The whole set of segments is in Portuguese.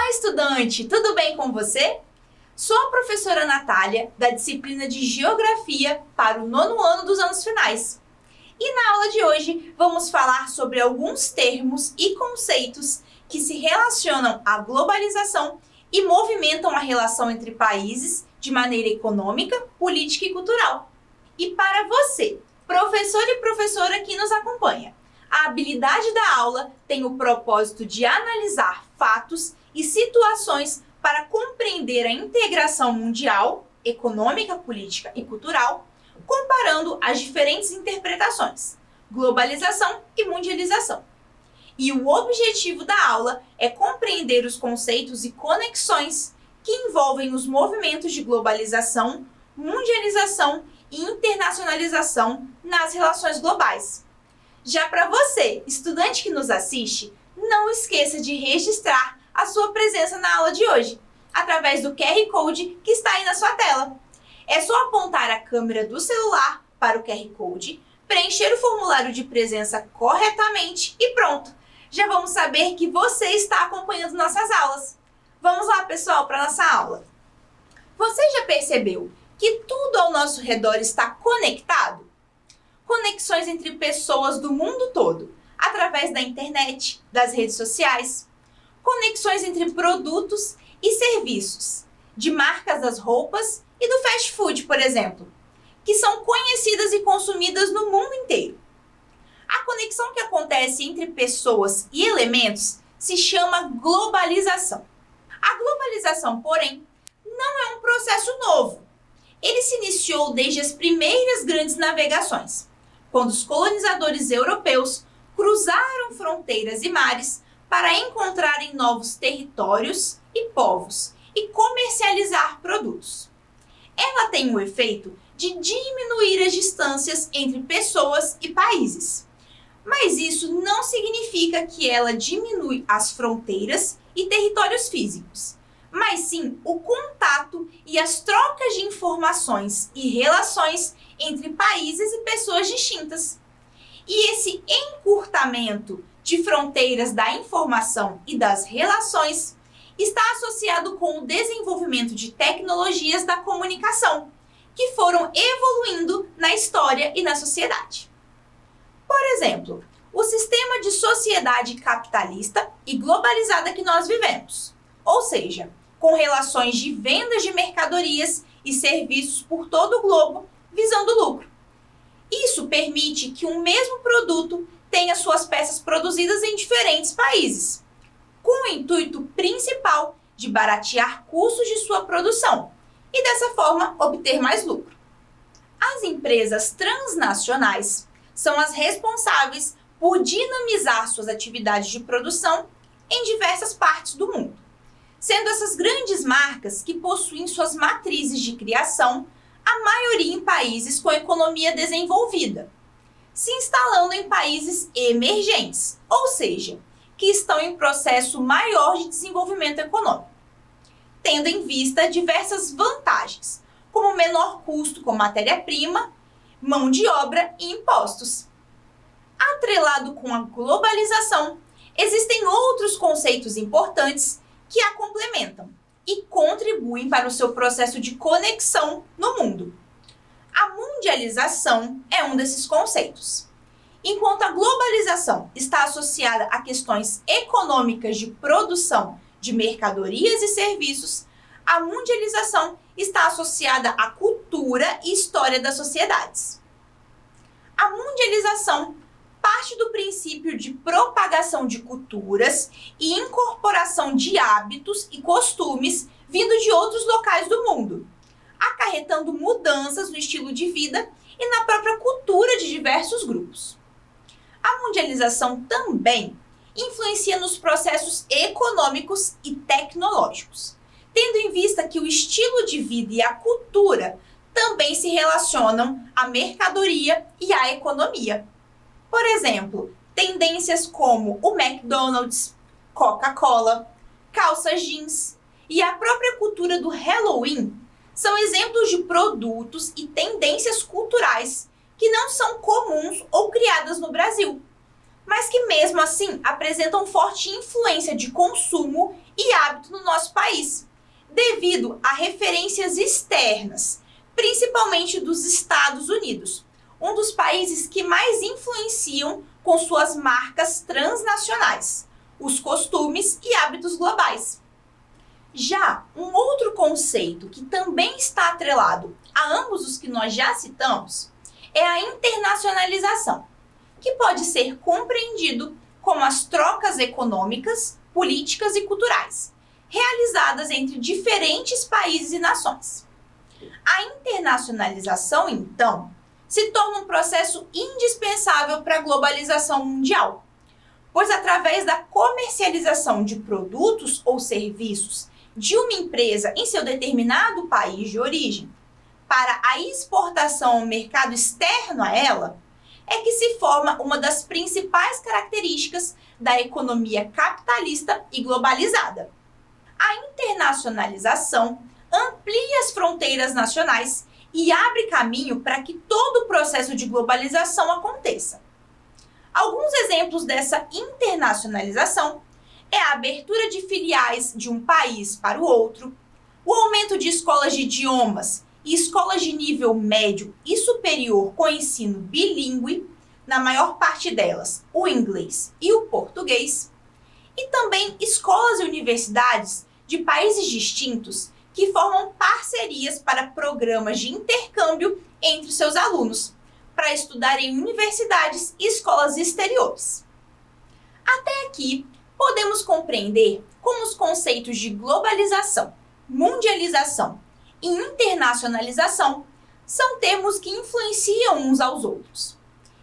Olá, estudante! Tudo bem com você? Sou a professora Natália, da disciplina de Geografia para o 9º ano dos anos finais. E na aula de hoje vamos falar sobre alguns termos e conceitos que se relacionam à globalização e movimentam a relação entre países de maneira econômica, política e cultural. E para você, professor e professora que nos acompanha, a habilidade da aula tem o propósito de analisar fatos e situações para compreender a integração mundial, econômica, política e cultural, comparando as diferentes interpretações, globalização e mundialização. E o objetivo da aula é compreender os conceitos e conexões que envolvem os movimentos de globalização, mundialização e internacionalização nas relações globais. Já para você, estudante que nos assiste, não esqueça de registrar a sua presença na aula de hoje, através do QR Code que está aí na sua tela. É só apontar a câmera do celular para o QR Code, preencher o formulário de presença corretamente e pronto! Já vamos saber que você está acompanhando nossas aulas. Vamos lá, pessoal, para a nossa aula. Você já percebeu que tudo ao nosso redor está conectado? Conexões entre pessoas do mundo todo, através da internet, das redes sociais. Conexões entre produtos e serviços, de marcas das roupas e do fast food, por exemplo, que são conhecidas e consumidas no mundo inteiro. A conexão que acontece entre pessoas e elementos se chama globalização. A globalização, porém, não é um processo novo. Ele se iniciou desde as primeiras grandes navegações, quando os colonizadores europeus cruzaram fronteiras e mares para encontrarem novos territórios e povos e comercializar produtos. Ela tem o efeito de diminuir as distâncias entre pessoas e países. Mas isso não significa que ela diminui as fronteiras e territórios físicos, mas sim o contato e as trocas de informações e relações entre países e pessoas distintas. E esse encurtamento de fronteiras da informação e das relações está associado com o desenvolvimento de tecnologias da comunicação, que foram evoluindo na história e na sociedade. Por exemplo, o sistema de sociedade capitalista e globalizada que nós vivemos, ou seja, com relações de vendas de mercadorias e serviços por todo o globo, visando lucro. Isso permite que um mesmo produto tenha suas peças produzidas em diferentes países, com o intuito principal de baratear custos de sua produção e, dessa forma, obter mais lucro. As empresas transnacionais são as responsáveis por dinamizar suas atividades de produção em diversas partes do mundo, sendo essas grandes marcas que possuem suas matrizes de criação, a maioria em países com economia desenvolvida, se instalando em países emergentes, ou seja, que estão em processo maior de desenvolvimento econômico, tendo em vista diversas vantagens, como menor custo com matéria-prima, mão de obra e impostos. Atrelado com a globalização, existem outros conceitos importantes que a complementam e contribuem para o seu processo de conexão no mundo. A mundialização é um desses conceitos. Enquanto a globalização está associada a questões econômicas de produção de mercadorias e serviços, a mundialização está associada à cultura e história das sociedades. A mundialização parte do princípio de propagação de culturas e incorporação de hábitos e costumes vindo de outros locais do mundo, acarretando mudanças no estilo de vida e na própria cultura de diversos grupos. A mundialização também influencia nos processos econômicos e tecnológicos, tendo em vista que o estilo de vida e a cultura também se relacionam à mercadoria e à economia. Por exemplo, tendências como o McDonald's, Coca-Cola, calças jeans e a própria cultura do Halloween são exemplos de produtos e tendências culturais que não são comuns ou criadas no Brasil, mas que mesmo assim apresentam forte influência de consumo e hábito no nosso país, devido a referências externas, principalmente dos Estados Unidos, um dos países que mais influenciam com suas marcas transnacionais, os costumes e hábitos globais. Já um outro conceito que também está atrelado a ambos os que nós já citamos é a internacionalização, que pode ser compreendido como as trocas econômicas, políticas e culturais, realizadas entre diferentes países e nações. A internacionalização, então, se torna um processo indispensável para a globalização mundial, pois através da comercialização de produtos ou serviços de uma empresa em seu determinado país de origem para a exportação ao mercado externo a ela, é que se forma uma das principais características da economia capitalista e globalizada. A internacionalização amplia as fronteiras nacionais e abre caminho para que todo o processo de globalização aconteça. Alguns exemplos dessa internacionalização é a abertura de filiais de um país para o outro, o aumento de escolas de idiomas e escolas de nível médio e superior com ensino bilíngue, na maior parte delas o inglês e o português, e também escolas e universidades de países distintos que formam parcerias para programas de intercâmbio entre seus alunos, para estudar em universidades e escolas exteriores. Até aqui, podemos compreender como os conceitos de globalização, mundialização e internacionalização são termos que influenciam uns aos outros.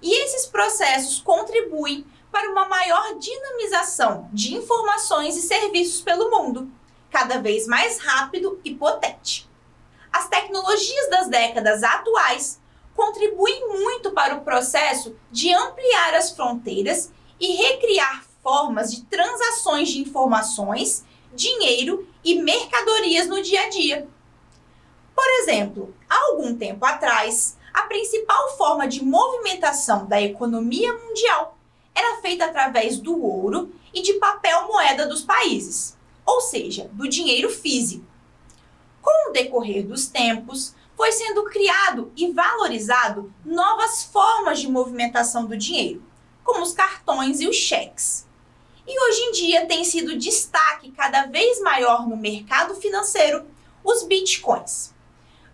E esses processos contribuem para uma maior dinamização de informações e serviços pelo mundo, cada vez mais rápido e potente. As tecnologias das décadas atuais contribuem muito para o processo de ampliar as fronteiras e recriar formas de transações de informações, dinheiro e mercadorias no dia a dia. Por exemplo, há algum tempo atrás, a principal forma de movimentação da economia mundial era feita através do ouro e de papel moeda dos países, ou seja, do dinheiro físico. Com o decorrer dos tempos, foi sendo criado e valorizado novas formas de movimentação do dinheiro, como os cartões e os cheques. E hoje em dia tem sido destaque cada vez maior no mercado financeiro os bitcoins.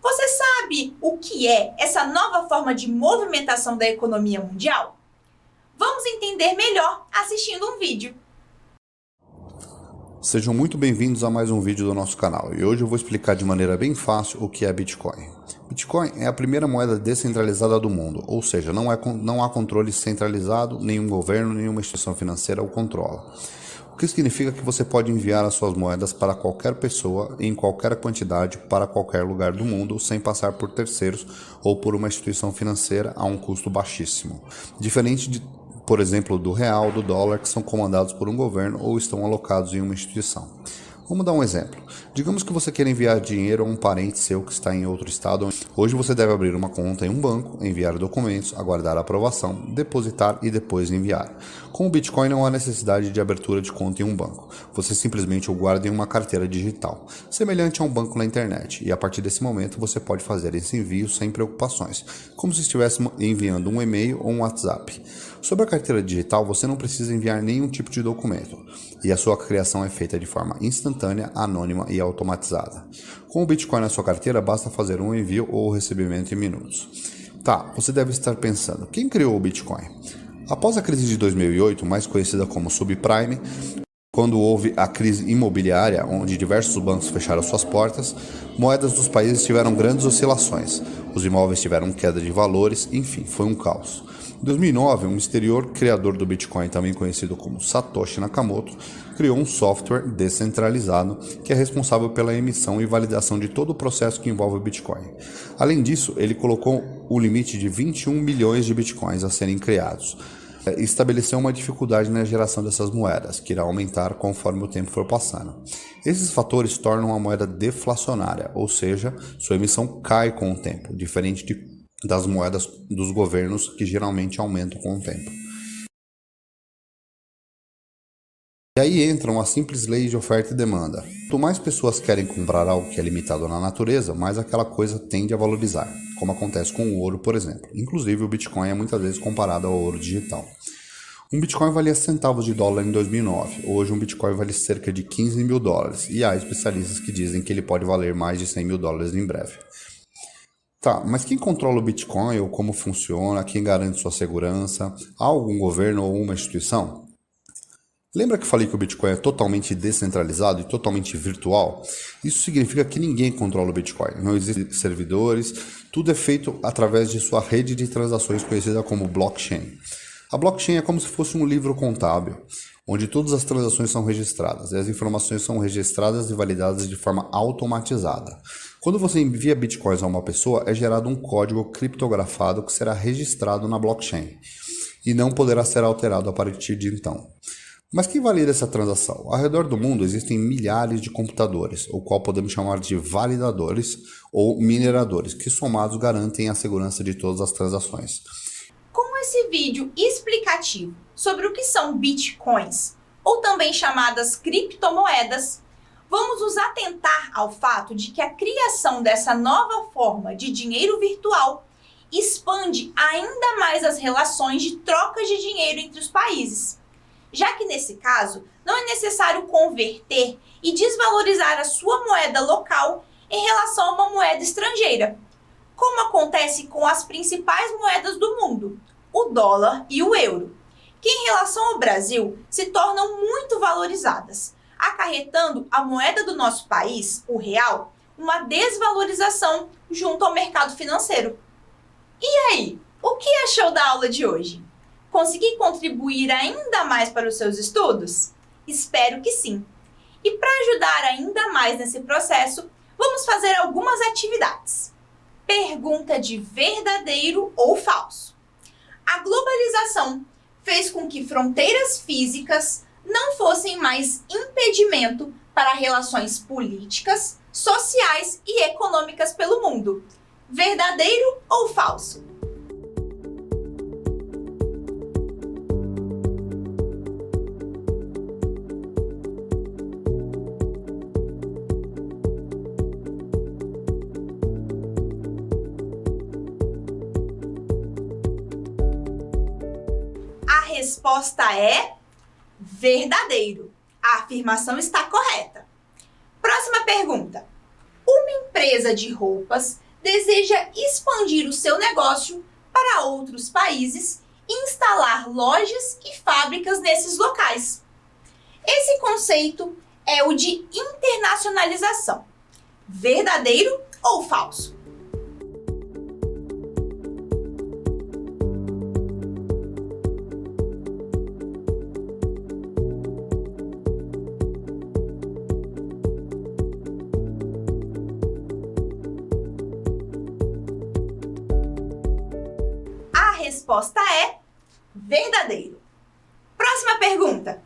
Você sabe o que é essa nova forma de movimentação da economia mundial? Vamos entender melhor assistindo um vídeo. Sejam muito bem-vindos a mais um vídeo do nosso canal e hoje eu vou explicar de maneira bem fácil o que é Bitcoin. Bitcoin é a primeira moeda descentralizada do mundo, ou seja, não há controle centralizado, nenhum governo, nenhuma instituição financeira o controla. O que significa que você pode enviar as suas moedas para qualquer pessoa, em qualquer quantidade, para qualquer lugar do mundo, sem passar por terceiros ou por uma instituição financeira a um custo baixíssimo. Diferente de, por exemplo, do real, do dólar, que são comandados por um governo ou estão alocados em uma instituição. Vamos dar um exemplo. Digamos que você quer enviar dinheiro a um parente seu que está em outro estado. Hoje você deve abrir uma conta em um banco, enviar documentos, aguardar a aprovação, depositar e depois enviar. Com o Bitcoin não há necessidade de abertura de conta em um banco. Você simplesmente o guarda em uma carteira digital, semelhante a um banco na internet, e a partir desse momento você pode fazer esse envio sem preocupações, como se estivesse enviando um e-mail ou um WhatsApp. Sobre a carteira digital, você não precisa enviar nenhum tipo de documento, e a sua criação é feita de forma instantânea, anônima e automatizada. Com o Bitcoin na sua carteira, basta fazer um envio ou recebimento em minutos. Tá, você deve estar pensando, quem criou o Bitcoin? Após a crise de 2008, mais conhecida como subprime, quando houve a crise imobiliária, onde diversos bancos fecharam suas portas, moedas dos países tiveram grandes oscilações, os imóveis tiveram queda de valores, enfim, foi um caos. Em 2009, um misterioso criador do Bitcoin, também conhecido como Satoshi Nakamoto, criou um software descentralizado que é responsável pela emissão e validação de todo o processo que envolve o Bitcoin. Além disso, ele colocou o limite de 21 milhões de Bitcoins a serem criados. Estabeleceu uma dificuldade na geração dessas moedas, que irá aumentar conforme o tempo for passando. Esses fatores tornam a moeda deflacionária, ou seja, sua emissão cai com o tempo, diferente das moedas dos governos que geralmente aumentam com o tempo. E aí entram as simples leis de oferta e demanda. Quanto mais pessoas querem comprar algo que é limitado na natureza, mais aquela coisa tende a valorizar, como acontece com o ouro, por exemplo. Inclusive, o Bitcoin é muitas vezes comparado ao ouro digital. Um Bitcoin valia centavos de dólar em 2009. Hoje, um Bitcoin vale cerca de 15 mil dólares. E há especialistas que dizem que ele pode valer mais de 100 mil dólares em breve. Tá, mas quem controla o Bitcoin ou como funciona? Quem garante sua segurança? Há algum governo ou uma instituição? Lembra que eu falei que o Bitcoin é totalmente descentralizado e totalmente virtual? Isso significa que ninguém controla o Bitcoin. Não existem servidores, tudo é feito através de sua rede de transações conhecida como blockchain. A blockchain é como se fosse um livro contábil, onde todas as transações são registradas e as informações são registradas e validadas de forma automatizada. Quando você envia bitcoins a uma pessoa, é gerado um código criptografado que será registrado na blockchain e não poderá ser alterado a partir de então. Mas quem valida essa transação? Ao redor do mundo existem milhares de computadores, o qual podemos chamar de validadores ou mineradores, que somados garantem a segurança de todas as transações. Com esse vídeo explicativo sobre o que são bitcoins, ou também chamadas criptomoedas, vamos nos atentar ao fato de que a criação dessa nova forma de dinheiro virtual expande ainda mais as relações de troca de dinheiro entre os países, já que nesse caso não é necessário converter e desvalorizar a sua moeda local em relação a uma moeda estrangeira, como acontece com as principais moedas do mundo, o dólar e o euro, que em relação ao Brasil se tornam muito valorizadas, acarretando a moeda do nosso país, o real, uma desvalorização junto ao mercado financeiro. E aí, o que achou da aula de hoje? Consegui contribuir ainda mais para os seus estudos? Espero que sim. E para ajudar ainda mais nesse processo, vamos fazer algumas atividades. Pergunta de verdadeiro ou falso. A globalização fez com que fronteiras físicas não fossem mais impedimento para relações políticas, sociais e econômicas pelo mundo. Verdadeiro ou falso? A resposta é verdadeiro. A afirmação está correta. Próxima pergunta. Uma empresa de roupas deseja expandir o seu negócio para outros países e instalar lojas e fábricas nesses locais. Esse conceito é o de internacionalização. Verdadeiro ou falso? A resposta é verdadeiro. Próxima pergunta.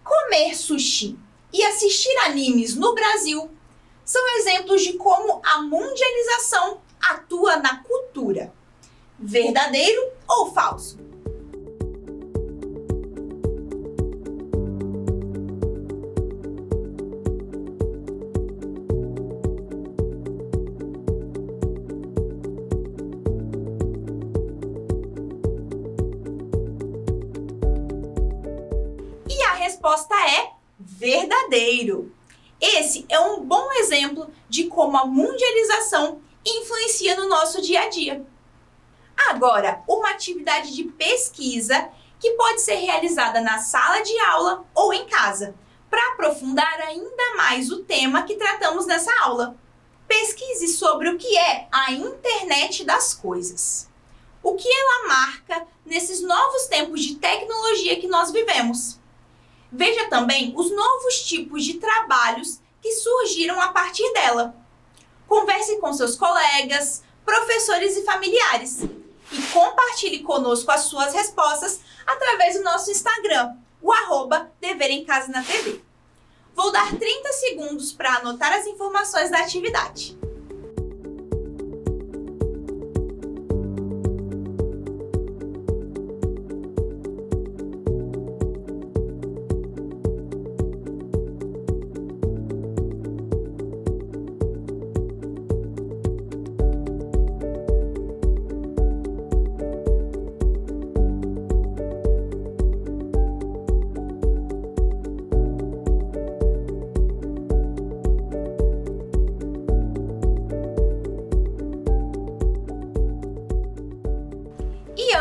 Comer sushi e assistir animes no Brasil são exemplos de como a mundialização atua na cultura. Verdadeiro ou falso? E a resposta é verdadeiro. Esse é um bom exemplo de como a mundialização influencia no nosso dia a dia. Agora, uma atividade de pesquisa que pode ser realizada na sala de aula ou em casa, para aprofundar ainda mais o tema que tratamos nessa aula. Pesquise sobre o que é a internet das coisas. O que ela marca nesses novos tempos de tecnologia que nós vivemos. Veja também os novos tipos de trabalhos que surgiram a partir dela. Converse com seus colegas, professores e familiares. E compartilhe conosco as suas respostas através do nosso Instagram, o @Dever em Casa na TV. Vou dar 30 segundos para anotar as informações da atividade.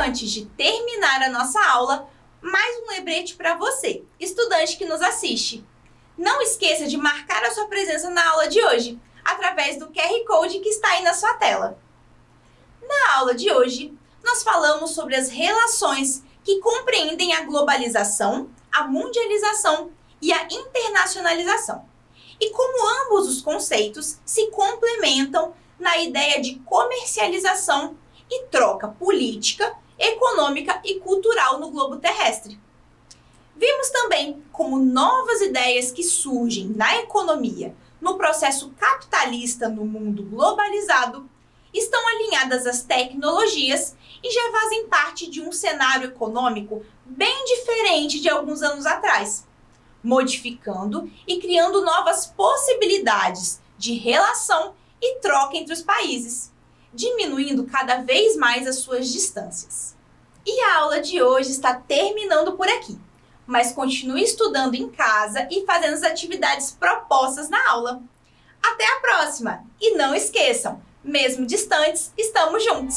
Antes de terminar a nossa aula, mais um lembrete para você, estudante que nos assiste. Não esqueça de marcar a sua presença na aula de hoje, através do QR Code que está aí na sua tela. Na aula de hoje, nós falamos sobre as relações que compreendem a globalização, a mundialização e a internacionalização, e como ambos os conceitos se complementam na ideia de comercialização e troca política, econômica e cultural no globo terrestre. Vimos também como novas ideias que surgem na economia, no processo capitalista no mundo globalizado, estão alinhadas às tecnologias e já fazem parte de um cenário econômico bem diferente de alguns anos atrás, modificando e criando novas possibilidades de relação e troca entre os países, diminuindo cada vez mais as suas distâncias. E a aula de hoje está terminando por aqui, mas continue estudando em casa e fazendo as atividades propostas na aula. Até a próxima! E não esqueçam, mesmo distantes, estamos juntos!